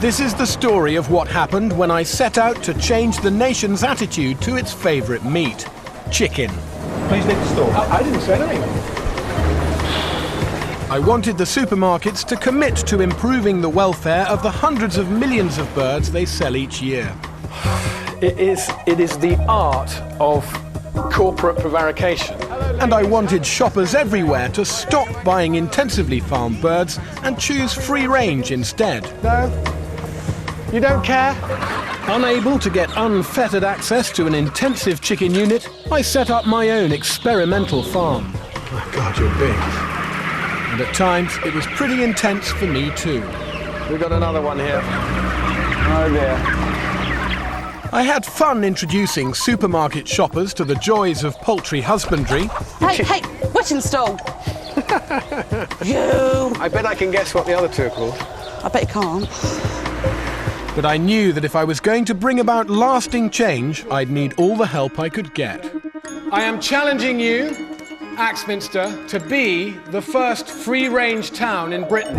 This is the story of what happened when I set out to change the nation's attitude to its favourite meat, chicken. Please leave the store. I didn't say anything. I wanted the supermarkets to commit to improving the welfare of the hundreds of millions of birds they sell each year. It is the art of corporate prevarication. And I wanted shoppers everywhere to stop buying intensively farmed birds and choose free range instead. No? You don't care? Unable to get unfettered access to an intensive chicken unit, I set up my own experimental farm. My God, you're big. And at times, it was pretty intense for me too. We've got another one here. Oh dear. I had fun introducing supermarket shoppers to the joys of poultry husbandry. Hey, witching stall! You! I bet I can guess what the other two are called. I bet you can't. But I knew that if I was going to bring about lasting change, I'd need all the help I could get. I am challenging you, Axminster, to be the first free-range town in Britain.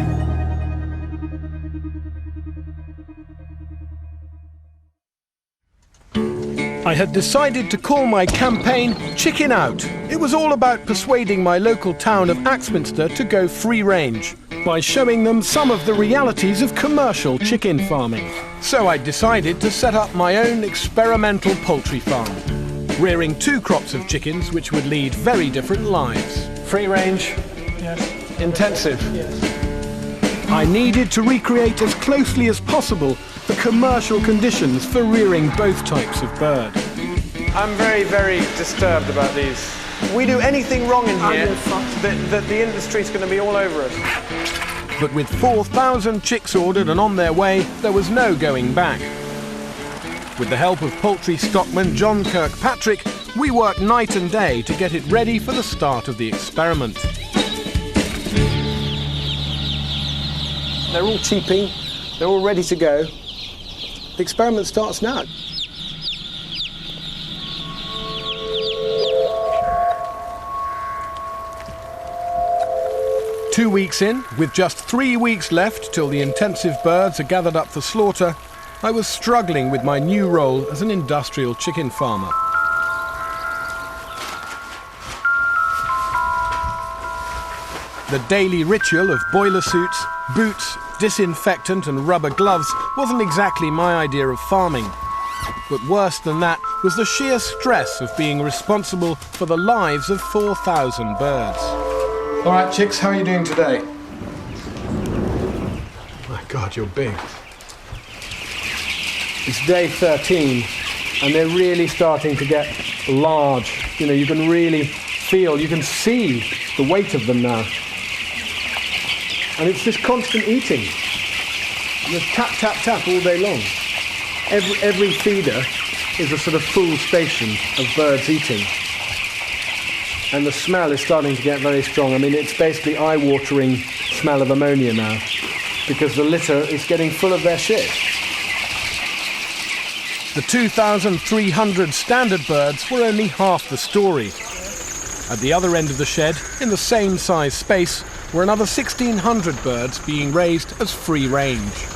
I had decided to call my campaign Chicken Out. It was all about persuading my local town of Axminster to go free range by showing them some of the realities of commercial chicken farming. So I decided to set up my own experimental poultry farm, rearing 2 crops of chickens which would lead very different lives. Free range? Yes. Intensive? Yes. I needed to recreate as closely as possible the commercial conditions for rearing both types of bird. I'm very, very disturbed about these. If we do anything wrong in here, that the industry's going to be all over us. But with 4,000 chicks ordered and on their way, there was no going back. With the help of poultry stockman John Kirkpatrick, we worked night and day to get it ready for the start of the experiment. They're all cheeping, they're all ready to go. The experiment starts now. Two weeks in, with just 3 weeks left till the intensive birds are gathered up for slaughter, I was struggling with my new role as an industrial chicken farmer. The daily ritual of boiler suits, boots, disinfectant and rubber gloves wasn't exactly my idea of farming. But worse than that was the sheer stress of being responsible for the lives of 4,000 birds. All right, chicks, how are you doing today? My God, you're big. It's day 13, and they're really starting to get large. You know, you can really feel, you can see the weight of them now. And it's this constant eating. And there's tap, tap, tap all day long. Every feeder is a sort of full station of birds eating. And the smell is starting to get very strong. I mean, it's basically eye-watering smell of ammonia now, because the litter is getting full of their shit. The 2,300 standard birds were only half the story. At the other end of the shed, in the same size space, were another 1,600 birds being raised as free range.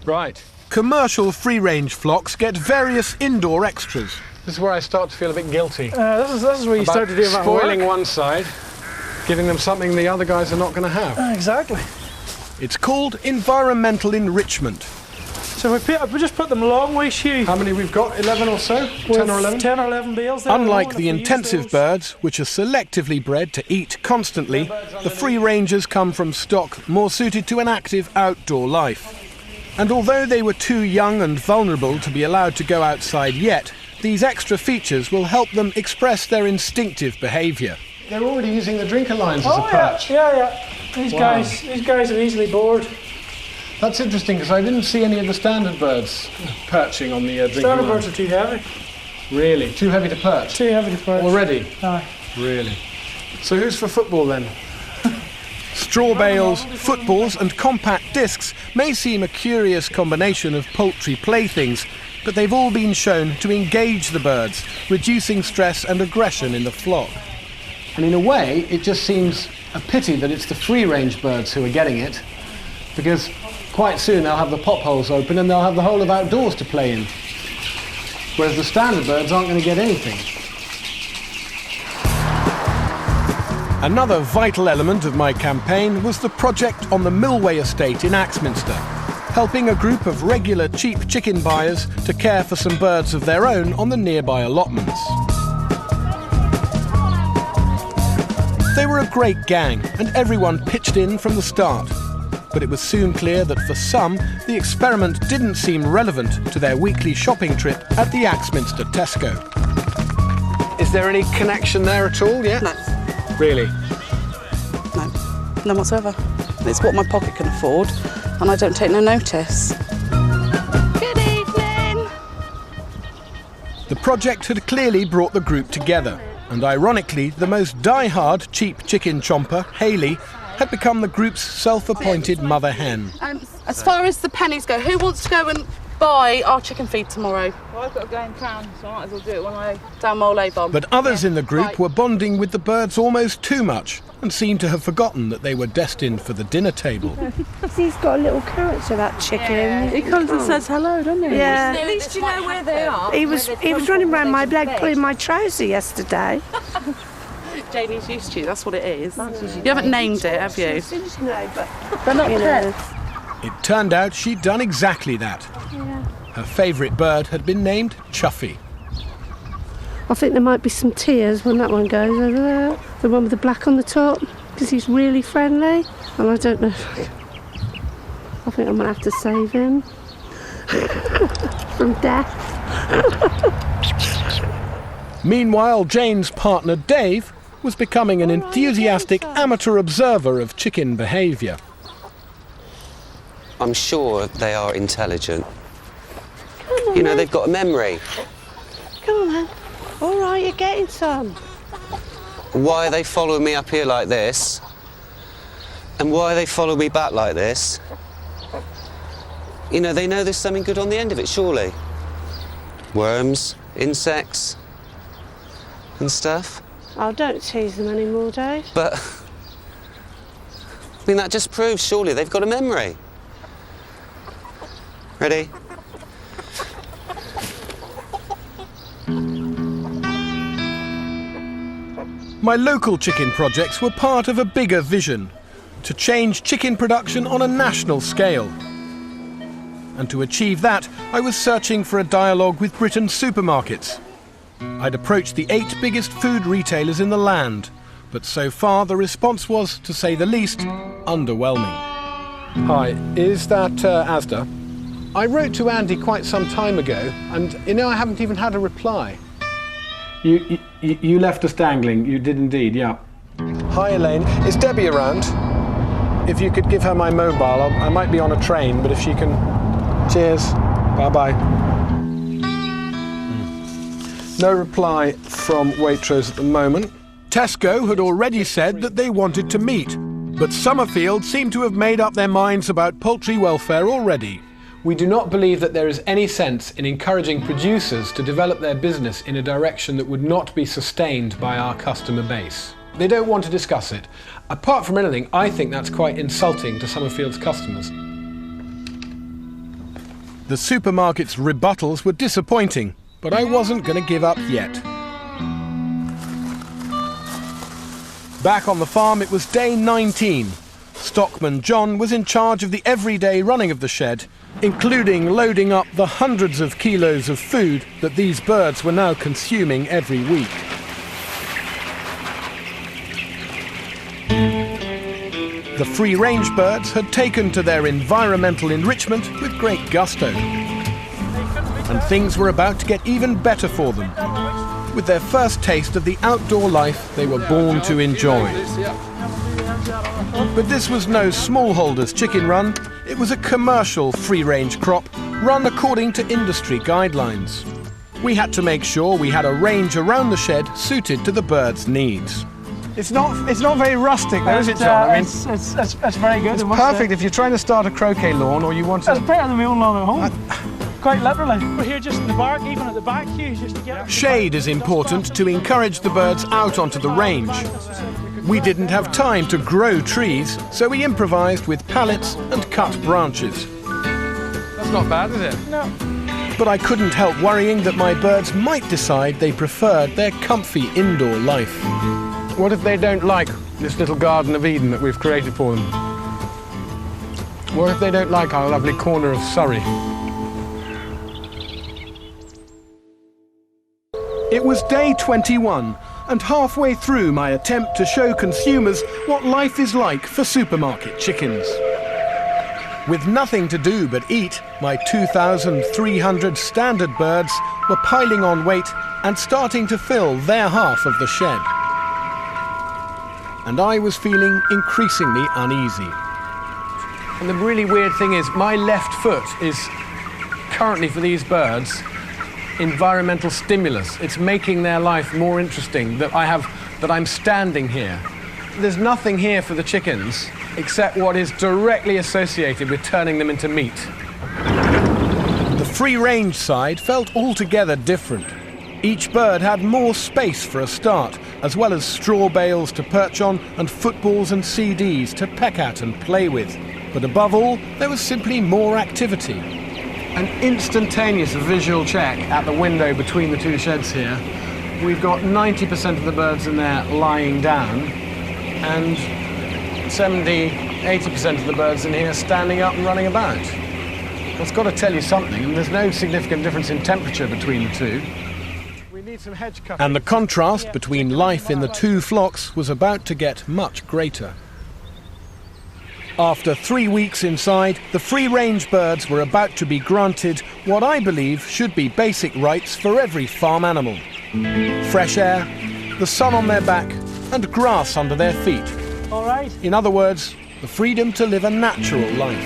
Right. Commercial free-range flocks get various indoor extras. This is where I start to feel a bit guilty. This is where you start to do that spoiling work. one side, giving them something the other guys are not going to have. Exactly. It's called environmental enrichment. So we just put them long ways, Hugh. How many we've got? 11 or so? 10 or 11? 10 or 11 bales. Unlike the intensive birds, which are selectively bred to eat constantly, the free rangers come from stock more suited to an active outdoor life. And although they were too young and vulnerable to be allowed to go outside yet, these extra features will help them express their instinctive behaviour. They're already using the drinker lines as a perch. Yeah. These guys are easily bored. That's interesting, because I didn't see any of the standard birds perching on the drinker Standard line. birds are too heavy. Really? Too heavy to perch? Too heavy to perch. Already? Aye. Really? So who's for football then? Straw bales, footballs and compact discs may seem a curious combination of poultry playthings, but they've all been shown to engage the birds, reducing stress and aggression in the flock. And in a way, it just seems a pity that it's the free-range birds who are getting it, because quite soon they'll have the pop holes open and they'll have the whole of outdoors to play in. Whereas the standard birds aren't going to get anything. Another vital element of my campaign was the project on the Millway estate in Axminster, helping a group of regular cheap chicken buyers to care for some birds of their own on the nearby allotments. They were a great gang and everyone pitched in from the start. But it was soon clear that for some, the experiment didn't seem relevant to their weekly shopping trip at the Axminster Tesco. Is there any connection there at all yet? No, Really? no, none whatsoever. It's what my pocket can afford, and I don't take no notice. Good evening. The project had clearly brought the group together, and ironically, the most die-hard cheap chicken chomper, Hayley, had become the group's self-appointed mother hen. As far as the pennies go, who wants to go and buy our chicken feed tomorrow? Well, I've got to go in town, so I might as well do it when I... Down Mole Avon. But others in the group Right. were bonding with the birds almost too much and seemed to have forgotten that they were destined for the dinner table. He's got a little character, that chicken. He comes and says hello, doesn't he? Yeah. At least you know where they are. He was running around my leg pulling my trouser yesterday. Janie's used to you, that's what it is. You haven't named it, have you? No, but They're not pets. It turned out she'd done exactly that. Her favourite bird had been named Chuffy. I think there might be some tears when that one goes over there. The one with the black on the top, because he's really friendly. And I don't know. I think I might have to save him from death. Meanwhile, Jane's partner Dave was becoming an enthusiastic amateur observer of chicken behaviour. I'm sure they are intelligent. You know, they've got a memory. Come on, then. All right, you're getting some. Why are they following me up here like this? And why they follow me back like this? You know, they know there's something good on the end of it, surely. Worms, insects, and stuff. Oh, don't tease them anymore, Dave. But, I mean, that just proves, surely, they've got a memory. Ready? My local chicken projects were part of a bigger vision, to change chicken production on a national scale. And to achieve that, I was searching for a dialogue with Britain's supermarkets. I'd approached the 8 biggest food retailers in the land, but so far the response was, to say the least, underwhelming. Hi, is that Asda? I wrote to Andy quite some time ago, and you know I haven't even had a reply. You left us dangling. You did indeed, yeah. Hi Elaine, is Debbie around? If you could give her my mobile, I might be on a train, but if she can... Cheers. Bye-bye. No reply from Waitrose at the moment. Tesco had already said that they wanted to meet, but Summerfield seemed to have made up their minds about poultry welfare already. We do not believe that there is any sense in encouraging producers to develop their business in a direction that would not be sustained by our customer base. They don't want to discuss it. Apart from anything, I think that's quite insulting to Summerfield's customers. The supermarket's rebuttals were disappointing, but I wasn't going to give up yet. Back on the farm, it was day 19. Stockman John was in charge of the everyday running of the shed, including loading up the hundreds of kilos of food that these birds were now consuming every week. The free-range birds had taken to their environmental enrichment with great gusto. And things were about to get even better for them, with their first taste of the outdoor life they were born to enjoy. But this was no smallholders chicken run, it was a commercial free-range crop run according to industry guidelines. We had to make sure we had a range around the shed suited to the birds' needs. It's not very rustic, though, is it, John? I mean, it's very good. It's perfect if you're trying to start a croquet lawn or you want to... It's better than my own lawn at home. Quite literally. We're here just in the park, even at the back, Hugh, just to get... Shade is important to encourage the birds out onto the range. We didn't have time to grow trees, so we improvised with pallets and cut branches. That's not bad, is it? No. But I couldn't help worrying that my birds might decide they preferred their comfy indoor life. What if they don't like this little Garden of Eden that we've created for them? What if they don't like our lovely corner of Surrey? It was day 21, and halfway through my attempt to show consumers what life is like for supermarket chickens. With nothing to do but eat, my 2,300 standard birds were piling on weight and starting to fill their half of the shed. And I was feeling increasingly uneasy. And the really weird thing is, my left foot is currently, for these birds, environmental stimulus. It's making their life more interesting that I'm standing here. There's nothing here for the chickens except what is directly associated with turning them into meat. The free-range side felt altogether different. Each bird had more space for a start, as well as straw bales to perch on and footballs and CDs to peck at and play with. But above all, there was simply more activity. An instantaneous visual check at the window between the two sheds here. We've got 90% of the birds in there lying down, and 70–80% of the birds in here standing up and running about. That's got to tell you something. There's no significant difference in temperature between the two. We need some hedge cutting. And the contrast between life in the two flocks was about to get much greater. After 3 weeks inside, the free-range birds were about to be granted what I believe should be basic rights for every farm animal. Fresh air, the sun on their back, and grass under their feet. All right. In other words, the freedom to live a natural life.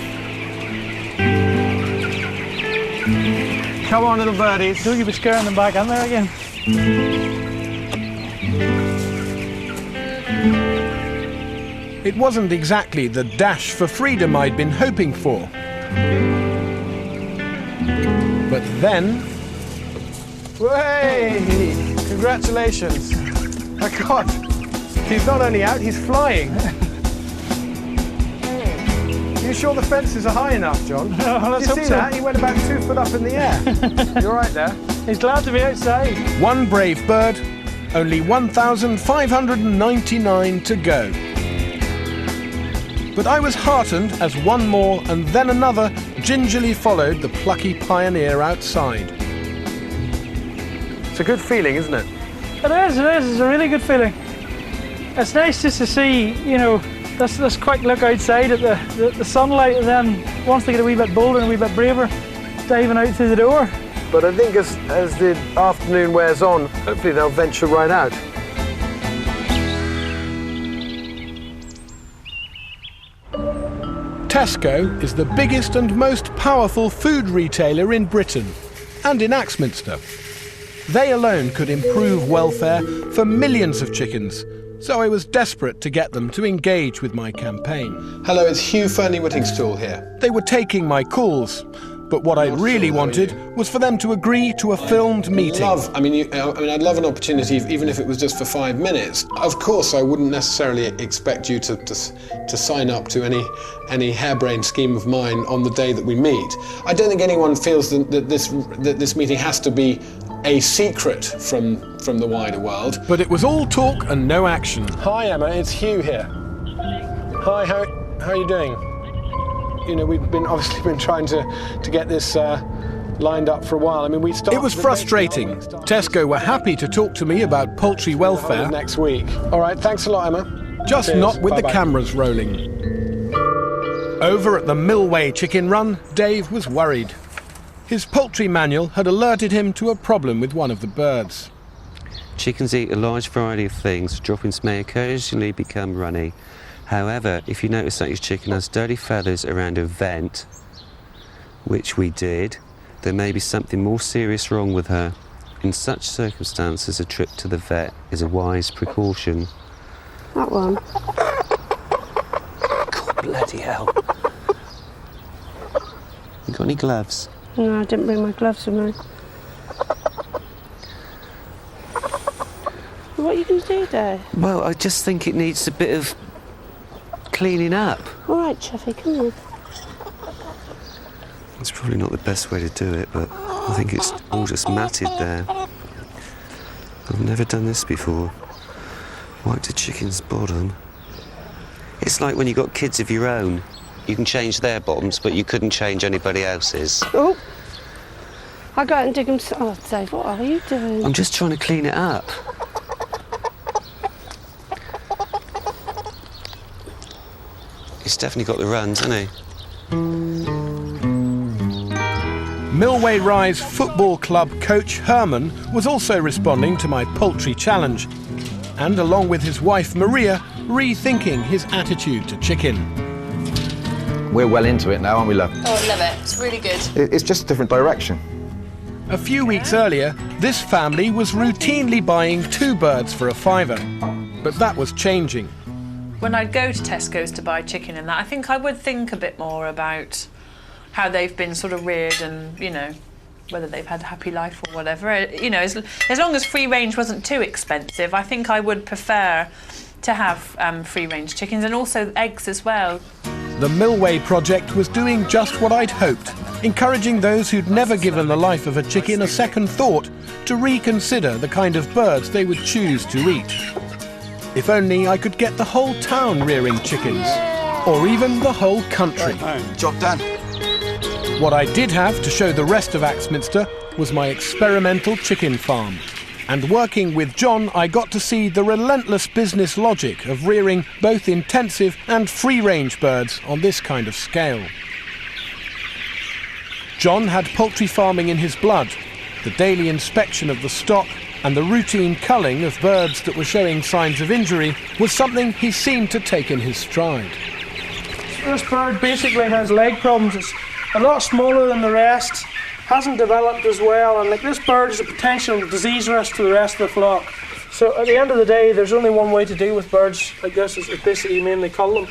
Come on, little birdies. Don't you be scaring them back in there again. It wasn't exactly the dash for freedom I'd been hoping for. But then... Hey! Congratulations. My God, he's not only out, he's flying. You sure the fences are high enough, John? Let's Did you hope see so. that? He went about 2 foot up in the air. You're right there. He's glad to be outside. One brave bird, only 1,599 to go. But I was heartened as one more and then another gingerly followed the plucky pioneer outside. It's a good feeling, isn't it? It is. It's a really good feeling. It's nice just to see, you know, this quick look outside at the sunlight, and then once they get a wee bit bolder and a wee bit braver, diving out through the door. But I think as the afternoon wears on, hopefully they'll venture right out. Tesco is the biggest and most powerful food retailer in Britain and in Axminster. They alone could improve welfare for millions of chickens, so I was desperate to get them to engage with my campaign. Hello, it's Hugh Fernley-Whittingstall here. They were taking my calls, but what I really wanted was for them to agree to a filmed meeting. I'd love an opportunity, even if it was just for 5 minutes. Of course, I wouldn't necessarily expect you to sign up to any harebrained scheme of mine on the day that we meet. I don't think anyone feels that this meeting has to be a secret from the wider world. But it was all talk and no action. Hi Emma, it's Hugh here. Hi, how are you doing? You know, we've obviously been trying to get this lined up for a while. I mean, we started... It was frustrating. Tesco were happy to talk to me about poultry welfare. Next week. All right, thanks a lot, Emma. Just Cheers. not with Bye-bye. the cameras rolling. Over at the Millway Chicken Run, Dave was worried. His poultry manual had alerted him to a problem with one of the birds. Chickens eat a large variety of things. Droppings may occasionally become runny. However, if you notice that your chicken has dirty feathers around a vent, which we did, there may be something more serious wrong with her. In such circumstances, a trip to the vet is a wise precaution. That one. God bloody hell. You got any gloves? No, I didn't bring my gloves with me. So what are you going to do, Dave? Well, I just think it needs a bit of cleaning up. All right, Chuffy, come on. It's probably not the best way to do it, but I think it's all just matted there. I've never done this before. Wiped a chicken's bottom. It's like when you've got kids of your own. You can change their bottoms, but you couldn't change anybody else's. Oh! I'll go out and dig them. Oh, Dave, what are you doing? I'm just trying to clean it up. He's definitely got the runs, hasn't he? Millway Rise Football Club coach Herman was also responding to my poultry challenge, and along with his wife Maria, rethinking his attitude to chicken. We're well into it now, aren't we, love? Oh, I love it. It's really good. It's just a different direction. A few weeks earlier, this family was routinely buying 2 birds for £5, but that was changing. When I'd go to Tesco's to buy chicken and that, I think I would think a bit more about how they've been sort of reared and, you know, whether they've had a happy life or whatever. You know, as long as free range wasn't too expensive, I think I would prefer to have free range chickens, and also eggs as well. The Millway project was doing just what I'd hoped, encouraging those who'd never given the life of a chicken a second thought to reconsider the kind of birds they would choose to eat. If only I could get the whole town rearing chickens, or even the whole country. Job done. What I did have to show the rest of Axminster was my experimental chicken farm. And working with John, I got to see the relentless business logic of rearing both intensive and free-range birds on this kind of scale. John had poultry farming in his blood. The daily inspection of the stock and the routine culling of birds that were showing signs of injury was something he seemed to take in his stride. This bird basically has leg problems. It's a lot smaller than the rest, hasn't developed as well, and like this bird is a potential disease risk to the rest of the flock. So at the end of the day, there's only one way to deal with birds like this, is basically mainly cull them.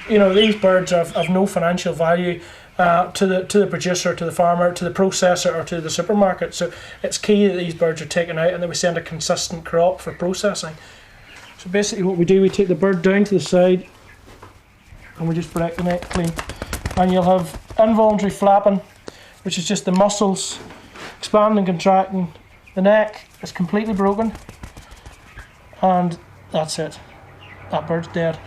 You know, these birds have no financial value to the producer, to the farmer, to the processor, or to the supermarket. So it's key that these birds are taken out and that we send a consistent crop for processing. So basically what we do, we take the bird down to the side and we just break the neck clean. And you'll have involuntary flapping, which is just the muscles expanding, contracting. The neck is completely broken, and that's it. That bird's dead.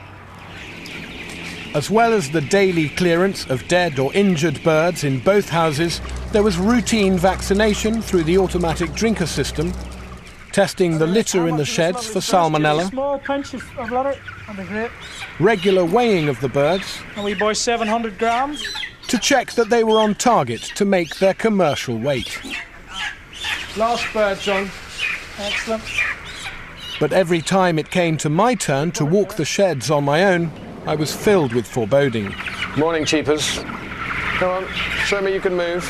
As well as the daily clearance of dead or injured birds in both houses, there was routine vaccination through the automatic drinker system, testing the litter in the sheds for salmonella, Small pinch of litter, and they're great. regular weighing of the birds, And we buy 700 grams. to check that they were on target to make their commercial weight. Last bird, John. Excellent. But every time it came to my turn to walk the sheds on my own, I was filled with foreboding. Morning, cheapers. Come on, show me you can move.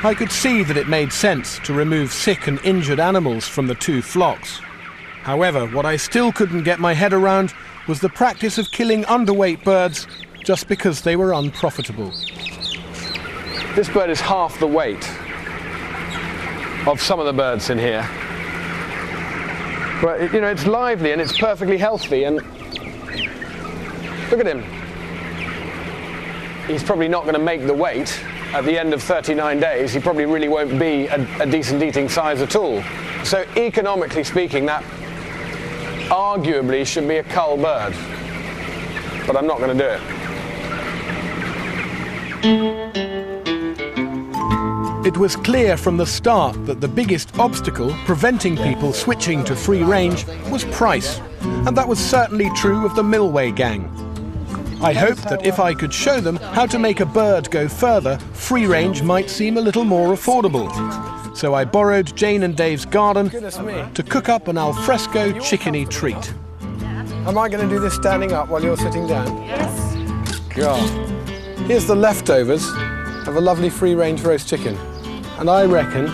I could see that it made sense to remove sick and injured animals from the 2 flocks. However, what I still couldn't get my head around was the practice of killing underweight birds just because they were unprofitable. This bird is half the weight of some of the birds in here. But, you know, it's lively and it's perfectly healthy, and look at him. He's probably not going to make the weight at the end of 39 days. He probably really won't be a decent eating size at all. So economically speaking, that arguably should be a cull bird. But I'm not going to do it. It was clear from the start that the biggest obstacle preventing people switching to free range was price, and that was certainly true of the Millway gang. I hoped that if I could show them how to make a bird go further, free range might seem a little more affordable. So I borrowed Jane and Dave's garden to cook up an alfresco chickeny treat. Am I going to do this standing up while you're sitting down? Yes. God. Here's the leftovers of a lovely free-range roast chicken. And I reckon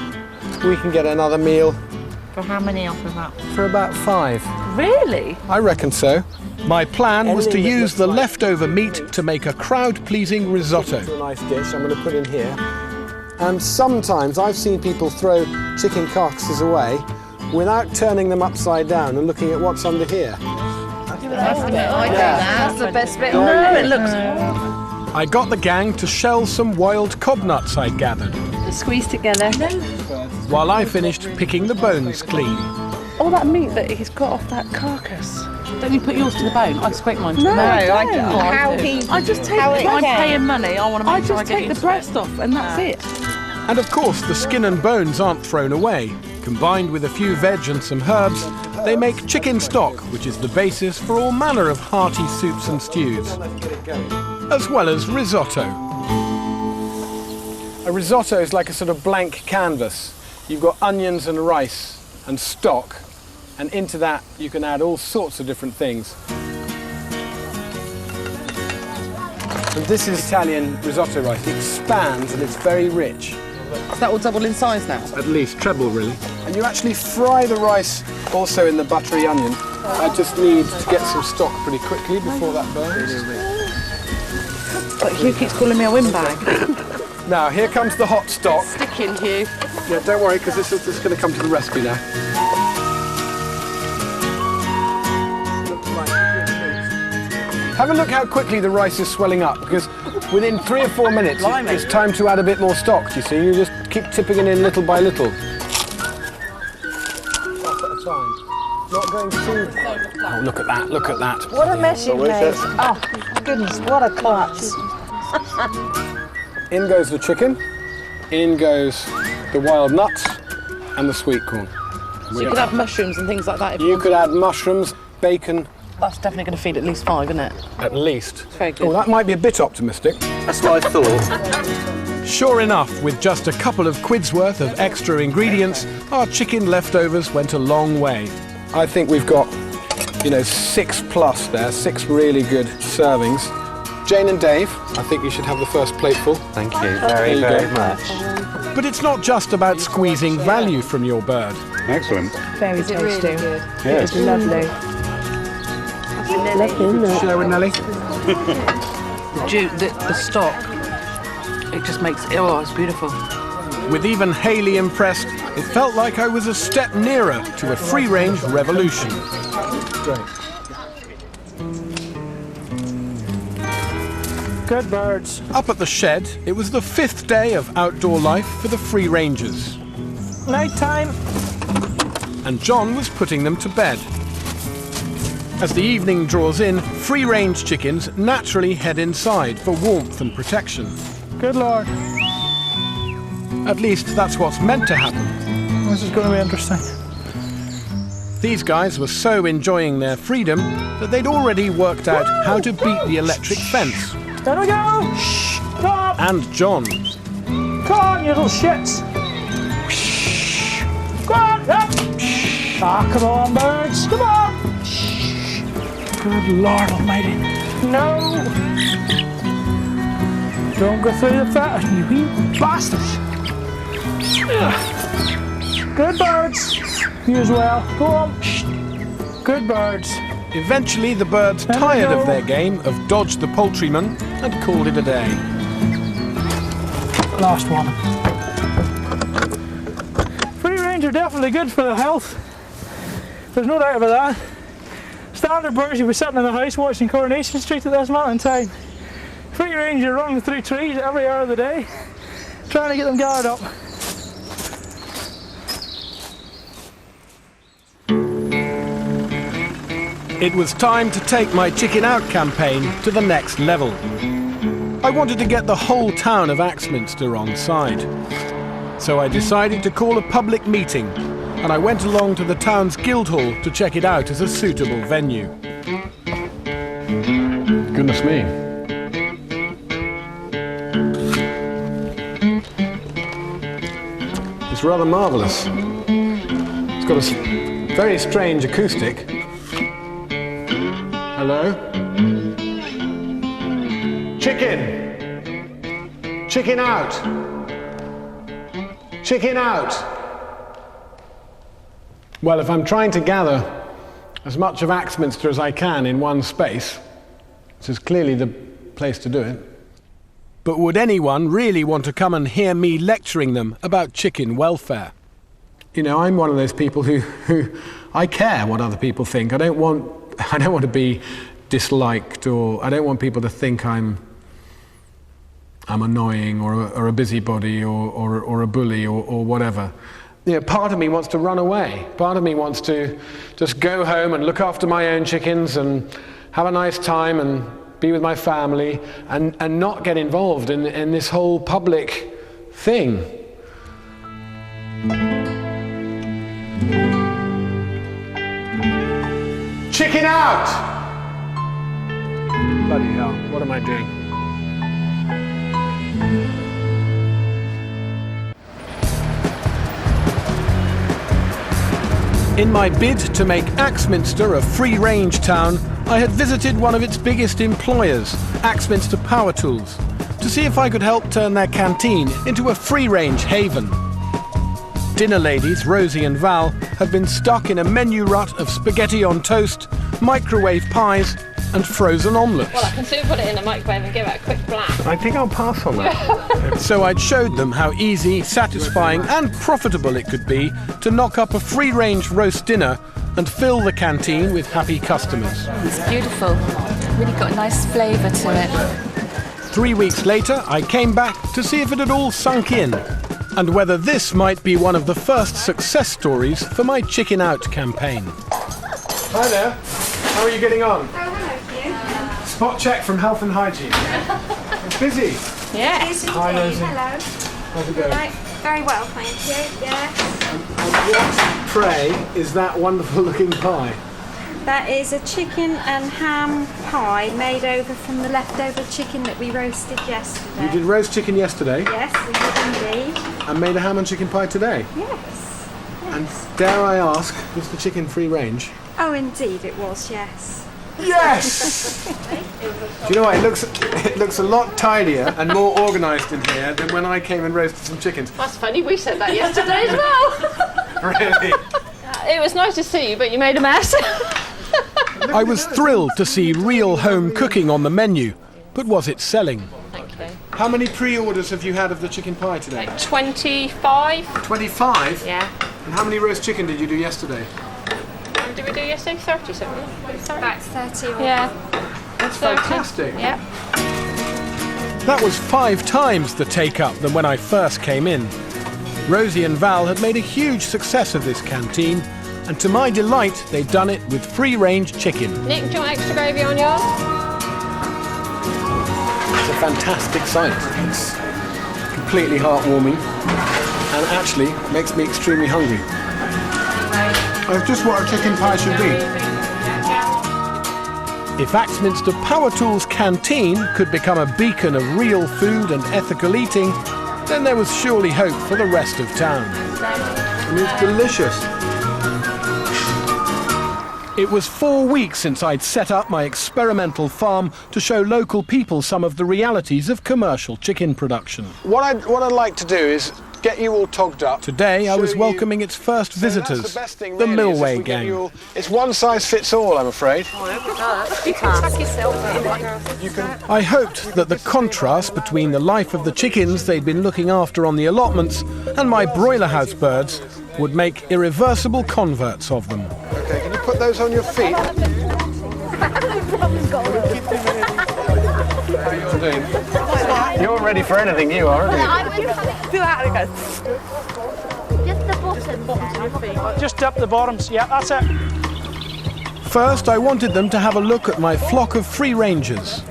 we can get another meal For how many off of that? for about 5. Really? I reckon so. My plan was to Anything that use looks the like leftover meat to make a crowd-pleasing risotto. A nice dish I'm going to put in here. And sometimes I've seen people throw chicken carcasses away without turning them upside down and looking at what's under here. That's the best bit. No, it looks I got the gang to shell some wild cob nuts I'd gathered, squeezed together. while I finished picking the bones clean. All that meat that he's got off that carcass. Don't you put yours to the bone? I scrape mine to the bone. I just take I'm paying money. I want to make sure I get take the breast off and that's it. And of course, the skin and bones aren't thrown away. Combined with a few veg and some herbs, they make chicken stock, which is the basis for all manner of hearty soups and stews, as well as risotto. A risotto is like a sort of blank canvas. You've got onions and rice and stock, and into that you can add all sorts of different things. And this is Italian risotto rice. It expands and it's very rich. Is that all double in size now? At least treble, really. And you actually fry the rice also in the buttery onion. I just need to get some stock pretty quickly before that burns. But Hugh keeps calling me a windbag. Now, here comes the hot stock. Sticking, Hugh. Yeah, don't worry, because this is going to come to the rescue now. Have a look how quickly the rice is swelling up, because within 3 or 4 minutes, it's time to add a bit more stock, do you see? You just keep tipping it in little by little. Not going too... Oh, look at that, look at that. What a mess you've made. Oh, goodness, what a collapse. In goes the chicken, in goes the wild nuts and the sweet corn. So you could have mushrooms and things like that. If You could add mushrooms, bacon. That's definitely going to feed at least 5, isn't it? At least. It's very good. Oh, that might be a bit optimistic. That's what I thought. Sure enough, with just a couple of quid's worth of extra ingredients, our chicken leftovers went a long way. I think we've got, 6+ there, 6 really good servings. Jane and Dave, I think you should have the first plateful. Thank you very, very much. But it's not just about squeezing value from your bird. Excellent. Very tasty. Really good. Yes. It's lovely. Share with Nellie. The stock, it just makes it, it's beautiful. With even Hayley impressed, it felt like I was a step nearer to a free-range revolution. Great. Good birds. Up at the shed, it was the 5th day of outdoor life for the free rangers. Night time. And John was putting them to bed. As the evening draws in, free-range chickens naturally head inside for warmth and protection. Good Lord. At least that's what's meant to happen. This is going to be interesting. These guys were so enjoying their freedom that they'd already worked out how to beat the electric fence. There we go. Shh. Come on. And John. Come on, you little shits. Come on. Yep. Ah, come on, birds. Come on. Good Lord Almighty. No. Don't go through the fat, you wee bastards. Good birds. You as well. Go on. Good birds. Eventually, the birds tired of their game of dodge the poultryman and called it a day. Last one. Free range are definitely good for the health. There's no doubt about that. Standard birds, you'll be sitting in the house watching Coronation Street at this moment in time. Free range, you're running through trees every hour of the day, trying to get them gathered up. It was time to take my Chicken Out campaign to the next level. I wanted to get the whole town of Axminster on side. So I decided to call a public meeting, and I went along to the town's Guildhall to check it out as a suitable venue. Goodness me. It's rather marvellous. It's got a very strange acoustic. Hello? Chicken! Chicken out! Chicken out! Well, if I'm trying to gather as much of Axminster as I can in one space, this is clearly the place to do it. But would anyone really want to come and hear me lecturing them about chicken welfare? You know, I'm one of those people who I care what other people think. I don't want to be disliked, or I don't want people to think I'm annoying or a busybody or a bully or whatever. You know, part of me wants to run away. Part of me wants to just go home and look after my own chickens and have a nice time and be with my family and not get involved in this whole public thing. Chicken out! Bloody hell, what am I doing? In my bid to make Axminster a free-range town, I had visited one of its biggest employers, Axminster Power Tools, to see if I could help turn their canteen into a free-range haven. Dinner ladies Rosie and Val have been stuck in a menu rut of spaghetti on toast, microwave pies and frozen omelettes. Well, I can soon put it in the microwave and give it a quick blast. I think I'll pass on that. So I'd showed them how easy, satisfying and profitable it could be to knock up a free-range roast dinner and fill the canteen with happy customers. It's beautiful. Really got a nice flavour to it. 3 weeks later, I came back to see if it had all sunk in and whether this might be one of the first success stories for my Chicken Out campaign. Hi there. How are you getting on? Spot check from Health and Hygiene. It's busy. Yes. Hi, Rosie. Hello. How's it going? Right. Very well, thank you. Yes. And what, pray, is that wonderful-looking pie? That is a chicken and ham pie made over from the leftover chicken that we roasted yesterday. You did roast chicken yesterday? Yes, we did indeed. And made a ham and chicken pie today? Yes. And dare I ask, is the chicken free range? Oh, indeed it was, yes. Yes! Do you know what? It looks a lot tidier and more organised in here than when I came and roasted some chickens. That's funny, we said that yesterday as well. Really? It was nice to see you, but you made a mess. I was thrilled to see real home cooking on the menu, but was it selling? Thank you. How many pre-orders have you had of the chicken pie today? Like 25. 25? Yeah. And how many roast chicken did you do yesterday? What did we do yesterday? 30 something? About 30. Yeah. That's 30. fantastic. Yeah. That was 5 times the take-up than when I first came in. Rosie and Val had made a huge success of this canteen, and to my delight, they'd done it with free-range chicken. Nick, do you want extra gravy on yours? It's a fantastic sight. It's completely heartwarming and actually makes me extremely hungry. It's just what a chicken pie should be. If Axminster Power Tools Canteen could become a beacon of real food and ethical eating, then there was surely hope for the rest of town. And it's delicious. It was 4 weeks since I'd set up my experimental farm to show local people some of the realities of commercial chicken production. What I'd like to do is get you all togged up. Today I was welcoming its first visitors, the Millway gang. It's one size fits all, I'm afraid. I hoped that the contrast between the life of the chickens they'd been looking after on the allotments and my broiler house birds would make irreversible converts of them. Okay, can you put those on your feet? You're ready for anything, you are, aren't you? Just the bottom. Just up the bottoms, yeah, that's it. First, I wanted them to have a look at my flock of free rangers.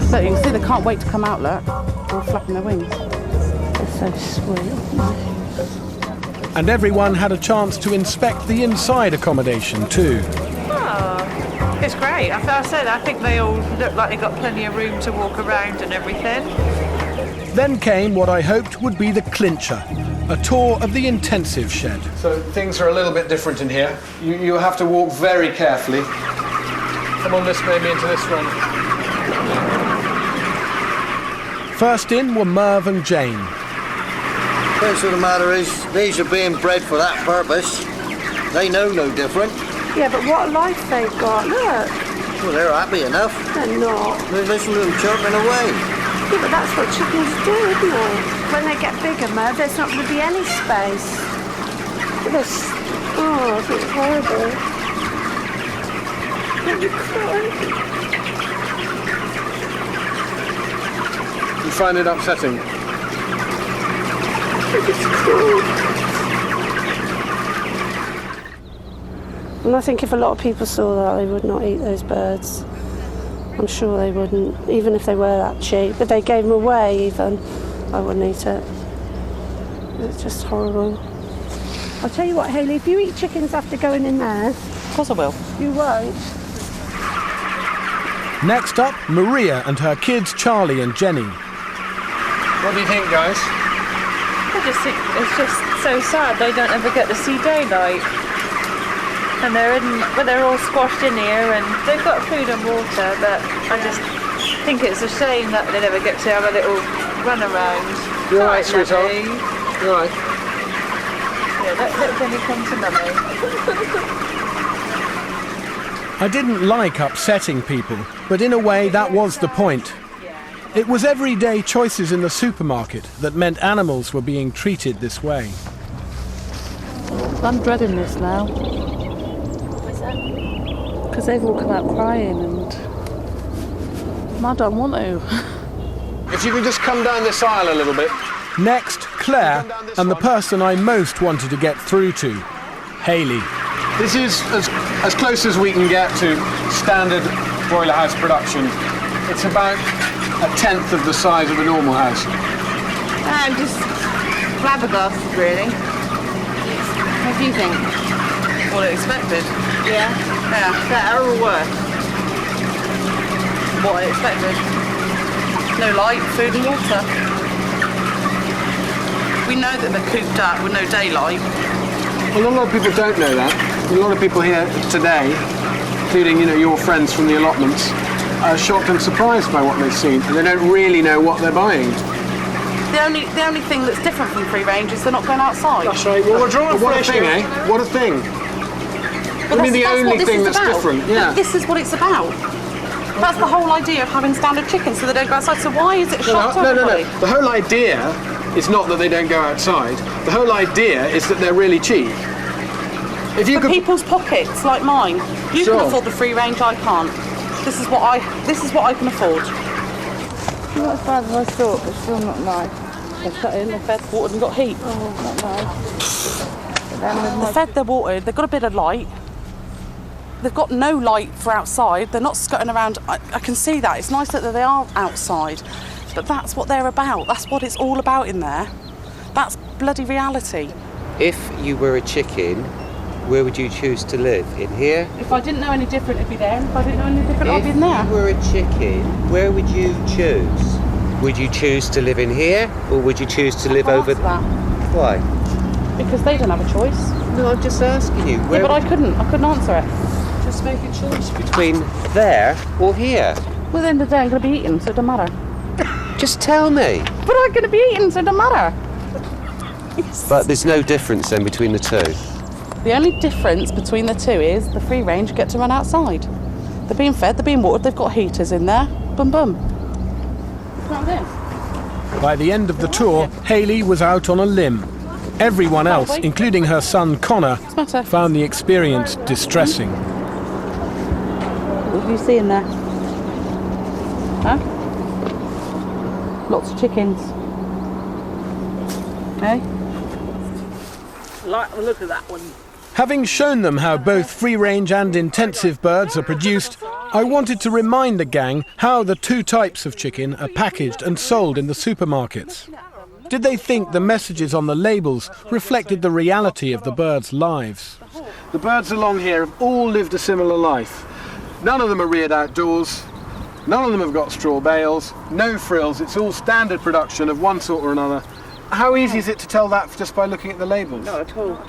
So you can see they can't wait to come out, look. All flapping their wings. They're so sweet. And everyone had a chance to inspect the inside accommodation too. Oh, it's great. I think they all look like they've got plenty of room to walk around and everything. Then came what I hoped would be the clincher, a tour of the intensive shed. So things are a little bit different in here. You have to walk very carefully. Come on, this maybe into this one. First in were Merv and Jane. First of the matter is, these are being bred for that purpose. They know no different. Yeah, but what a life they've got, look. Well, they're happy enough. They're not. Listen to them chirping away. Yeah, but that's what chickens do, isn't it? When they get bigger, Mo, there's not going to be any space. This, oh, I think it's horrible. Don't you cry? You find it upsetting? It's cruel. And I think if a lot of people saw that, they would not eat those birds. I'm sure they wouldn't, even if they were that cheap. If they gave them away even, I wouldn't eat it. It's just horrible. I'll tell you what, Hayley, if you eat chickens after going in there... Of course I will. You won't. Next up, Maria and her kids Charlie and Jenny. What do you think, guys? I just think it's just so sad they don't ever get to see daylight. And they're all squashed in here and they've got food and water, but I just think it's a shame that they never get to have a little run around. You're right, sweetheart. You're right. Yeah, let Jenny come to Mummy. I didn't like upsetting people, but in a way that was the point. It was everyday choices in the supermarket that meant animals were being treated this way. I'm dreading this now. Because they've all come out crying and I don't want to. If you could just come down this aisle a little bit. Next, Claire and the person I most wanted to get through to, Hayley. This is as close as we can get to standard broiler house production. It's about a tenth of the size of a normal house. I'm just flabbergasted, really. What do you think? What I expected. Yeah? Yeah, better or worse? What I expected. No light, food and water. We know that they're cooped up with no daylight. Well, a lot of people don't know that. A lot of people here today, including your friends from the allotments, are shocked and surprised by what they've seen, and they don't really know what they're buying. The only thing that's different from free range is they're not going outside. That's right. Well, we're drawing what a thing, eh? What a thing. Well, I mean, the only thing that's different. Yeah. This is what it's about. That's the whole idea of having standard chickens, so they don't go outside. So why is it a shock to everybody? No. The whole idea is not that they don't go outside. The whole idea is that they're really cheap. If you For people's pockets, like mine, you Sure. can afford the free range. I can't. This is what I can afford. Not as bad as I thought, but still not nice. They're shut in, they're fed, watered, and got heat. Oh, not nice. They're fed, they're watered, they've got a bit of light. They've got no light for outside. They're not scutting around. I can see that. It's nice that they are outside, but that's what they're about. That's what it's all about in there. That's bloody reality. If you were a chicken, where would you choose to live? In here? If I didn't know any different, it'd be there. And if I didn't know any different, I'd be in there. If you were a chicken, where would you choose? Would you choose to live in here, or would you choose to live over? That. Why? Because they don't have a choice. No, I'm just asking you. Yeah, but I couldn't answer it. Just make a choice between there or here. Well, at the end of the day, I'm going to be eaten, so it don't matter. Just tell me. But I'm going to be eaten, so it don't matter. But there's no difference then between the two. The only difference between the two is the free range get to run outside. They're being fed, they're being watered, they've got heaters in there. Boom, boom. That's it. By the end of the tour, Hayley was out on a limb. Everyone else, including her son Connor, found the experience distressing. What do you see in there? Huh? Lots of chickens. Hey? Like the look of that one. Having shown them how both free-range and intensive birds are produced, I wanted to remind the gang how the two types of chicken are packaged and sold in the supermarkets. Did they think the messages on the labels reflected the reality of the birds' lives? The birds along here have all lived a similar life. None of them are reared outdoors. None of them have got straw bales, no frills. It's all standard production of one sort or another. How easy is it to tell that just by looking at the labels? Not at all.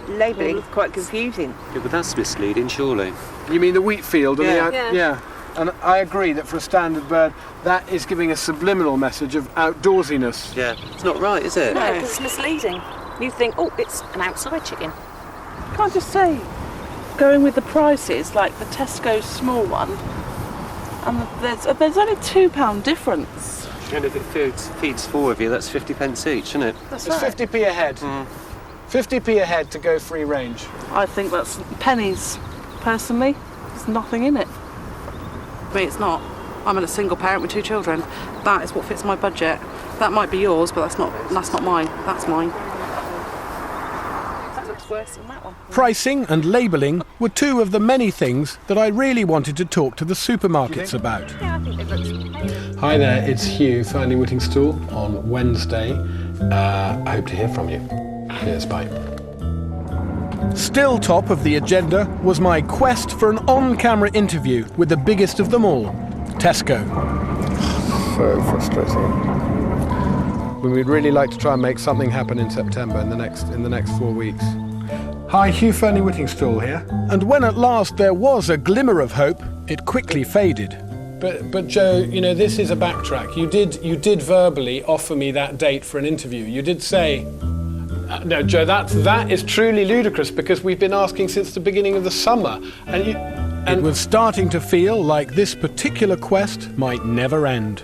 Labelling is quite confusing. Yeah, but that's misleading, surely. You mean the wheat field? And Yeah. Yeah. And I agree that for a standard bird, that is giving a subliminal message of outdoorsiness. Yeah, it's not right, is it? No, because it's misleading. You think, oh, it's an outside chicken. Can I just say, going with the prices, like the Tesco small one, and there's only £2 difference. And if it feeds 4 of you, that's 50 pence each, isn't it? That's It's right. 50p a head. 50p a head to go free range. I think that's pennies, personally. There's nothing in it. I mean, it's not. I'm a single parent with 2 children. That is what fits my budget. That might be yours, but that's not mine. That's mine. That looks worse than that one. Pricing and labelling were 2 of the many things that I really wanted to talk to the supermarkets about. Yeah, I think it looks. Hi there, it's Hugh, Finding Whittingstall on Wednesday. I hope to hear from you. Cheers, bye. Still top of the agenda was my quest for an on-camera interview with the biggest of them all, Tesco. So frustrating. We'd really like to try and make something happen in September in the next 4 weeks. Hi, Hugh Fernie Whittingstall here. And when at last there was a glimmer of hope, it quickly faded. But Joe, you know, this is a backtrack. You did verbally offer me that date for an interview. You did say, no, Joe, that is truly ludicrous because we've been asking since the beginning of the summer. It was starting to feel like this particular quest might never end.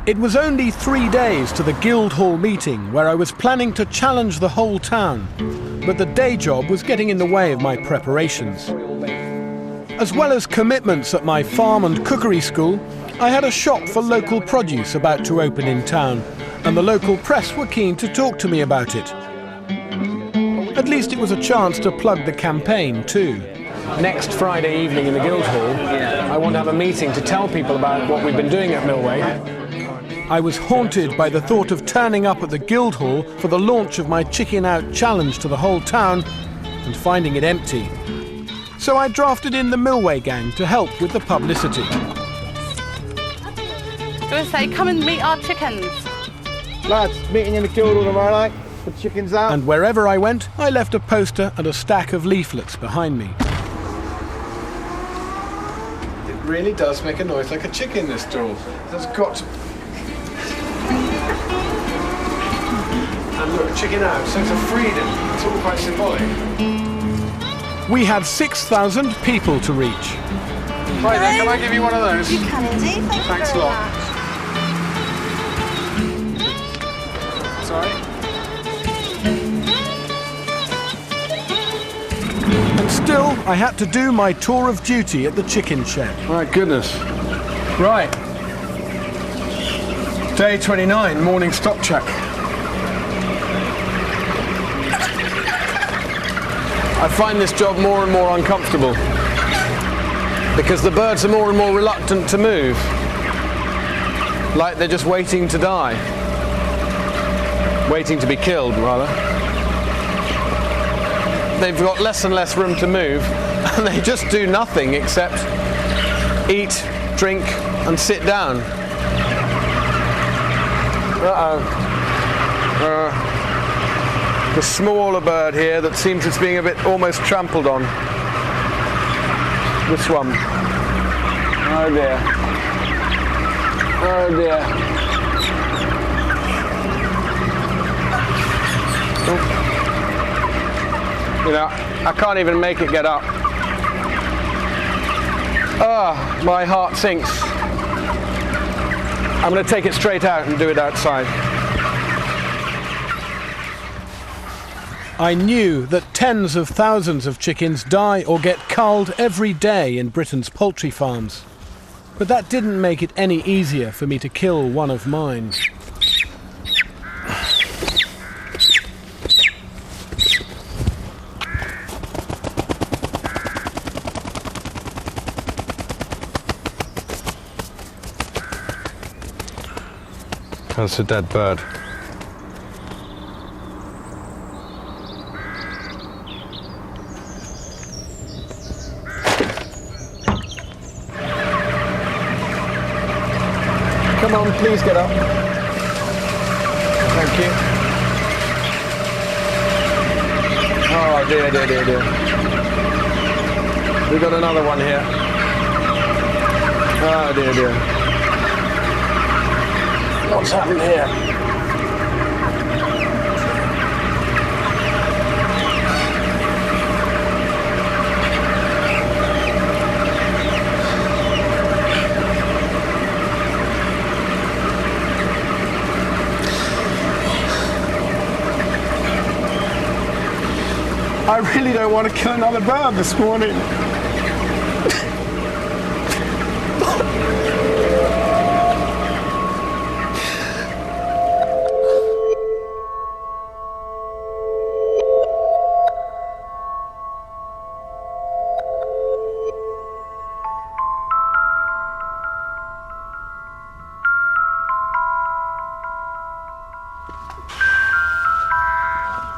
It was only 3 days to the Guildhall meeting where I was planning to challenge the whole town, but the day job was getting in the way of my preparations. As well as commitments at my farm and cookery school, I had a shop for local produce about to open in town, and the local press were keen to talk to me about it. At least it was a chance to plug the campaign too. Next Friday evening in the Guildhall, I want to have a meeting to tell people about what we've been doing at Millway. I was haunted by the thought of turning up at the Guildhall for the launch of my Chicken Out challenge to the whole town and finding it empty. So I drafted in the Millway gang to help with the publicity. Do I say, come and meet our chickens? Lads, meeting in the Guildhall tomorrow night. The chicken's out. And wherever I went, I left a poster and a stack of leaflets behind me. It really does make a noise like a chicken, this stall. That's got to... And look, Chicken Out, sense of freedom. It's all quite symbolic. We had 6,000 people to reach. Right then, can I give you one of those? You can indeed. Thanks a lot. Sorry? And still, I had to do my tour of duty at the chicken shed. My goodness. Right. Day 29, morning stock check. I find this job more and more uncomfortable because the birds are more and more reluctant to move, like they're just waiting to die, waiting to be killed rather. They've got less and less room to move and they just do nothing except eat, drink and sit down. The smaller bird here that seems it's being a bit almost trampled on. This one. Oh dear. Oh dear. You know, I can't even make it get up. Ah, my heart sinks. I'm going to take it straight out and do it outside. I knew that tens of thousands of chickens die or get culled every day in Britain's poultry farms. But that didn't make it any easier for me to kill one of mine. That's a dead bird. Come on, please get up. Thank you. Oh dear, dear, dear, dear. We've got another one here. Oh dear, dear. What's happened here? I really don't want to kill another bird this morning.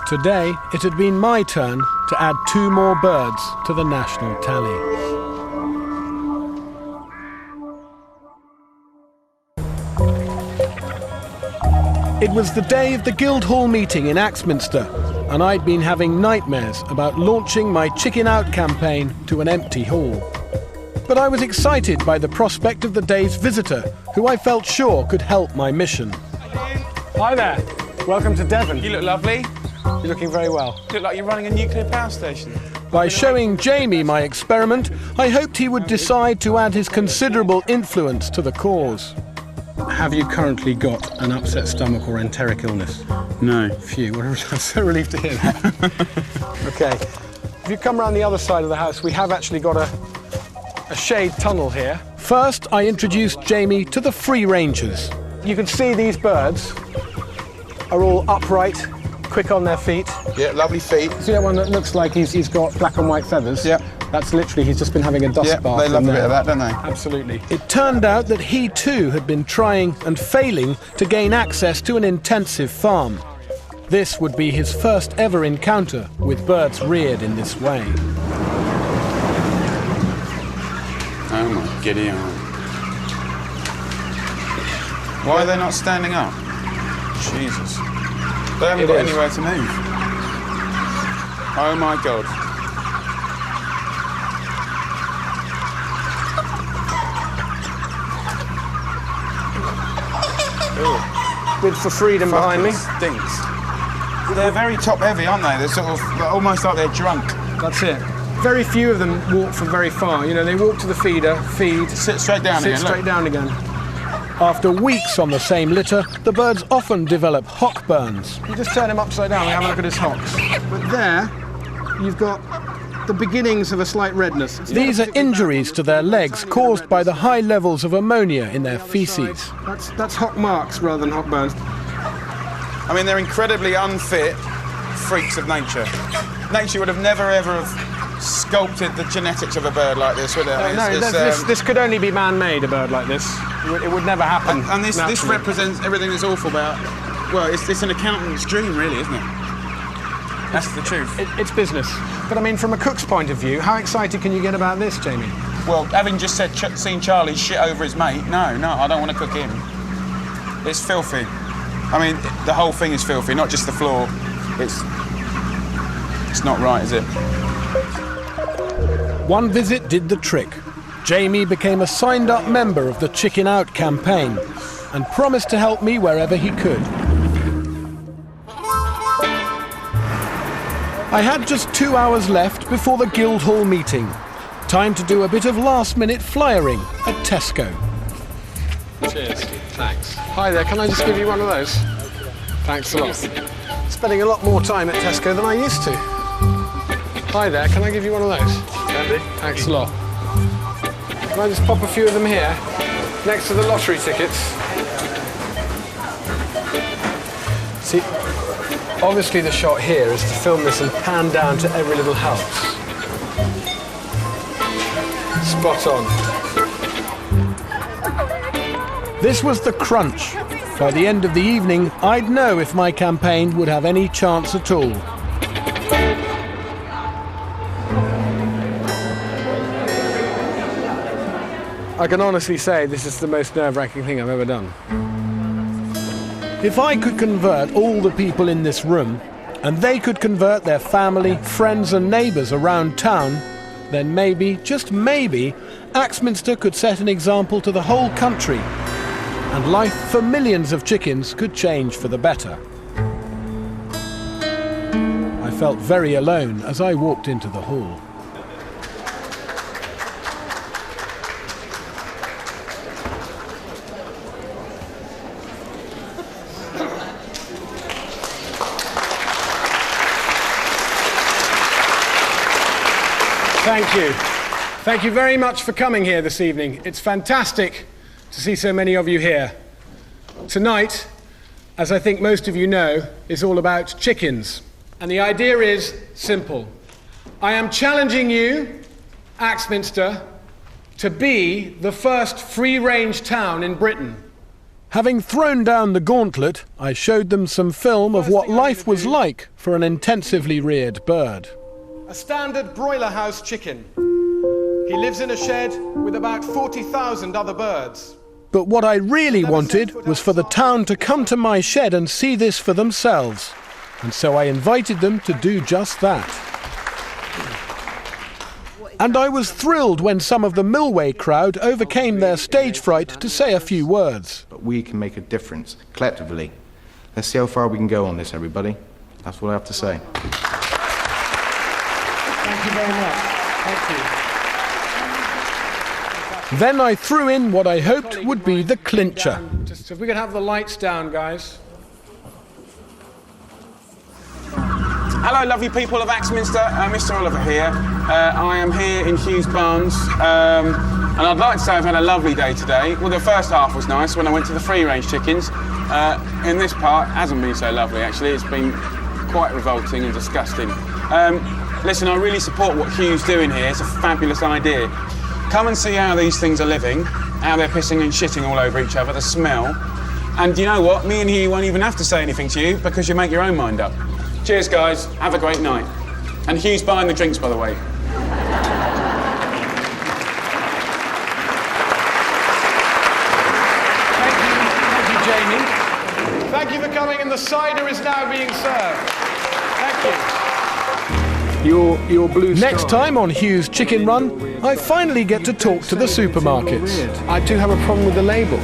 Today, it had been my turn to add 2 more birds to the national tally. It was the day of the Guildhall meeting in Axminster, and I'd been having nightmares about launching my Chicken Out campaign to an empty hall. But I was excited by the prospect of the day's visitor, who I felt sure could help my mission. Hi there. Welcome to Devon. You look lovely. You're looking very well. You look like you're running a nuclear power station. By showing Jamie my experiment, I hoped he would decide to add his considerable influence to the cause. Have you currently got an upset stomach or enteric illness? No. Phew, I'm so relieved to hear that. Okay, if you come around the other side of the house, we have actually got a shade tunnel here. First, I introduced Jamie to the free rangers. You can see these birds are all upright, quick on their feet. Yeah, lovely feet. See that one that looks like he's got black and white feathers? Yeah. That's literally, he's just been having a dust bath. They love a bit of that, don't they? Absolutely. It turned out that he too had been trying and failing to gain access to an intensive farm. This would be his first ever encounter with birds reared in this way. Oh my giddy aunt. Why are they not standing up? Jesus. They haven't got anywhere to move. Oh my God. Bid for freedom behind me. Stinks. They're very top heavy, aren't they? They're sort of almost like they're drunk. That's it. Very few of them walk from very far. You know, they walk to the feeder, feed, sit straight down again. Sit straight down again. After weeks on the same litter, the birds often develop hock burns. You just turn him upside down and have a look at his hocks. But there, you've got the beginnings of a slight redness. These are injuries to their legs caused by the high levels of ammonia in their feces. That's hock marks rather than hock burns. I mean, they're incredibly unfit freaks of nature. Nature would have never ever have sculpted the genetics of a bird like this, would it? I mean, this could only be man-made, a bird like this. It would never happen. And this represents everything that's awful about, well, it's an accountant's dream, really, isn't it? That's the truth. It's business. But I mean, from a cook's point of view, how excited can you get about this, Jamie? Well, having just seen Charlie shit over his mate, no, I don't want to cook him. It's filthy. I mean, the whole thing is filthy, not just the floor. It's not right, is it? One visit did the trick. Jamie became a signed-up member of the Chicken Out campaign and promised to help me wherever he could. I had just 2 hours left before the Guildhall meeting. Time to do a bit of last-minute flyering at Tesco. Cheers. Thanks. Hi there, can I just give you one of those? Thanks a lot. Spending a lot more time at Tesco than I used to. Hi there, can I give you one of those? Thanks a lot. Can I just pop a few of them here, next to the lottery tickets? See, obviously the shot here is to film this and pan down to every little house. Spot on. This was the crunch. By the end of the evening, I'd know if my campaign would have any chance at all. I can honestly say this is the most nerve-wracking thing I've ever done. If I could convert all the people in this room, and they could convert their family, friends and neighbours around town, then maybe, just maybe, Axminster could set an example to the whole country, and life for millions of chickens could change for the better. I felt very alone as I walked into the hall. you. Thank you very much for coming here this evening. It's fantastic to see so many of you here. Tonight, as I think most of you know, is all about chickens. And the idea is simple. I am challenging you, Axminster, to be the first free-range town in Britain. Having thrown down the gauntlet, I showed them some film of what life was like for an intensively reared bird. A standard broiler house chicken. He lives in a shed with about 40,000 other birds. But what I really wanted was for the town to come to my shed and see this for themselves. And so I invited them to do just that. And I was thrilled when some of the Millway crowd overcame their stage fright to say a few words. But we can make a difference, collectively. Let's see how far we can go on this, everybody. That's what I have to say. Thank you very much. Thank you. Then I threw in what I hoped would be the clincher. Just if we could have the lights down, guys. Hello, lovely people of Axminster. Mr. Oliver here. I am here in Hugh's Barns, and I'd like to say I've had a lovely day today. Well, the first half was nice when I went to the free-range chickens. In this part, it hasn't been so lovely, actually. It's been quite revolting and disgusting. Listen, I really support what Hugh's doing here. It's a fabulous idea. Come and see how these things are living, how they're pissing and shitting all over each other, the smell. And you know what? Me and Hugh won't even have to say anything to you because you make your own mind up. Cheers, guys. Have a great night. And Hugh's buying the drinks, by the way. Thank you, Jamie. Thank you for coming, and the cider is now being served. Thank you. Your blue Next time on Hugh's Chicken Run, I finally get to talk to the supermarkets. I do have a problem with the label.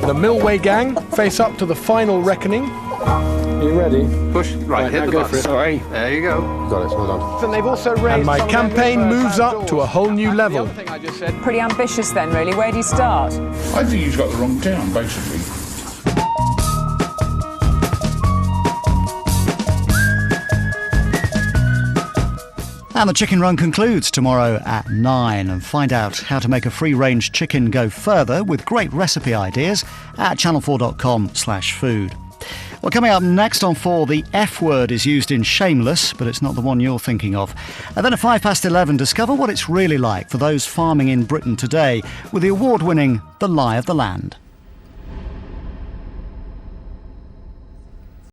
The Millway gang face up to the final reckoning. Are you ready? Push. Right, hit the button. Sorry. There you go. Got it, well done. And they've also raised and my campaign moves up to a whole new level. Pretty ambitious then, really. Where do you start? I think you've got the wrong town, basically. And the chicken run concludes tomorrow at 9. And find out how to make a free-range chicken go further with great recipe ideas at channel4.com/food. Well, coming up next on 4, the F word is used in Shameless, but it's not the one you're thinking of. And then at 11:05, discover what it's really like for those farming in Britain today with the award-winning The Lie of the Land.